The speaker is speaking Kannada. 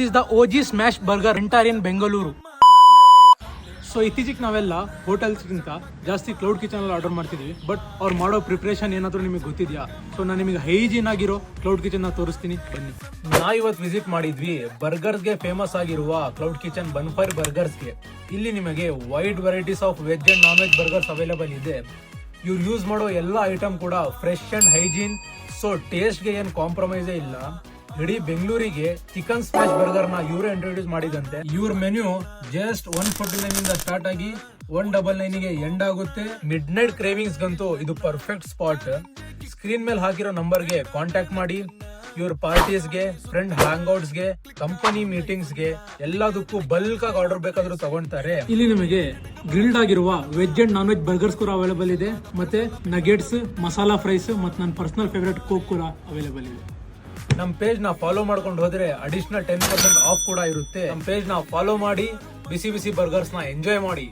Is the OG smash burger enter in Bengaluru. So ಇತ್ತೀಚೆಗೆ ನಾವೆಲ್ಲ ಹೋಟೆಲ್ಸ್ಗಿಂತ ಜಾಸ್ತಿ ಕ್ಲೌಡ್ ಕಿಚನ್ ಅಲ್ಲಿ ಆರ್ಡರ್ ಮಾಡ್ತಿದ್ವಿ. ಬಟ್ ಅವ್ರು ಮಾಡೋ ಪ್ರಿಪ್ರೇಷನ್ ಏನಾದರೂ ನಿಮಗೆ ಗೊತ್ತಿದೆಯಾ? ಸೊ ನಾನು ನಿಮಗೆ ಹೈಜೀನ್ ಆಗಿರೋ ಕ್ಲೌಡ್ ಕಿಚನ್ ನ ತೋರಿಸ್ತೀನಿ, ಬನ್ನಿ. ನಾ ಇವತ್ತು ವಿಸಿಟ್ ಮಾಡಿದ್ವಿ ಬರ್ಗರ್ಸ್ಗೆ ಫೇಮಸ್ ಆಗಿರುವ ಕ್ಲೌಡ್ ಕಿಚನ್ ಬನ್ಫೈರ್ ಬರ್ಗರ್ಸ್ಗೆ. ಇಲ್ಲಿ ನಿಮಗೆ wide varieties of veg and non veg burgers available ಇದೆ. ಇವ್ರು ಯೂಸ್ ಮಾಡೋ ಎಲ್ಲ ಐಟಮ್ ಕೂಡ ಫ್ರೆಶ್ ಅಂಡ್ ಹೈಜೀನ್. ಸೊ ಟೇಸ್ಟ್ಗೆ ಏನು ಕಾಂಪ್ರಮೈಸೇ ಇಲ್ಲ. ಇಡೀ ಬೆಂಗಳೂರಿಗೆ ಚಿಕನ್ ಸ್ಮ್ಯಾಶ್ ಬರ್ಗರ್ ನ ಇವರೇ ಇಂಟ್ರೊಡ್ಯೂಸ್ ಮಾಡಿದಂತೆ. ಇವ್ರ ಮೆನ್ಯೂ ಜಸ್ಟ್ 149 ಇಂದ ಸ್ಟಾರ್ಟ್ ಆಗಿ 199 ಗೆ ಎಂಡ್ ಆಗುತ್ತೆ. ಮಿಡ್ ನೈಟ್ ಕ್ರೇವಿಂಗ್ಸ್ ಗಂತೂ ಇದು ಪರ್ಫೆಕ್ಟ್ ಸ್ಪಾಟ್. ಸ್ಕ್ರೀನ್ ಮೇಲೆ ಹಾಕಿರೋ ನಂಬರ್ಗೆ ಕಾಂಟ್ಯಾಕ್ಟ್ ಮಾಡಿ. ಇವ್ರ ಪಾರ್ಟೀಸ್ಗೆ, ಫ್ರೆಂಡ್ ಹ್ಯಾಂಗ್ಔಟ್ಸ್ ಗೆ, ಕಂಪನಿ ಮೀಟಿಂಗ್ಸ್ ಗೆ ಎಲ್ಲದಕ್ಕೂ ಬಲ್ಕ್ ಆಗಿ ಆರ್ಡರ್ ಬೇಕಾದ್ರೂ ತಗೊಳ್ತಾರೆ. ಇಲ್ಲಿ ನಿಮಗೆ ಗ್ರಿಲ್ಡ್ ಆಗಿರುವ veg and non veg burgers ಕೂಡ ಅವೈಲೇಬಲ್ ಇದೆ. ಮತ್ತೆ ನಗೆಟ್ಸ್, ಮಸಾಲಾ ಫ್ರೈಸ್ ಮತ್ತು ನನ್ನ ಪರ್ಸನಲ್ ಫೇವರೇಟ್ ಕೋಕ್ ಕೂಡ ಅವೈಲೇಬಲ್ ಇದೆ. ನಮ್ಮ ಪೇಜ್ ನ ಫಾಲೋ ಮಾಡ್ಕೊಂಡು ಹೋದ್ರೆ ಅಡಿಷನಲ್ 10% ಆಫ್ ಕೂಡ ಇರುತ್ತೆ. ನಮ್ಮ ಪೇಜ್ ನ ಫಾಲೋ ಮಾಡಿ, ಬಿಸಿ ಬಿಸಿ ಬರ್ಗರ್ಸ್ ನ ಎಂಜಾಯ್ ಮಾಡಿ.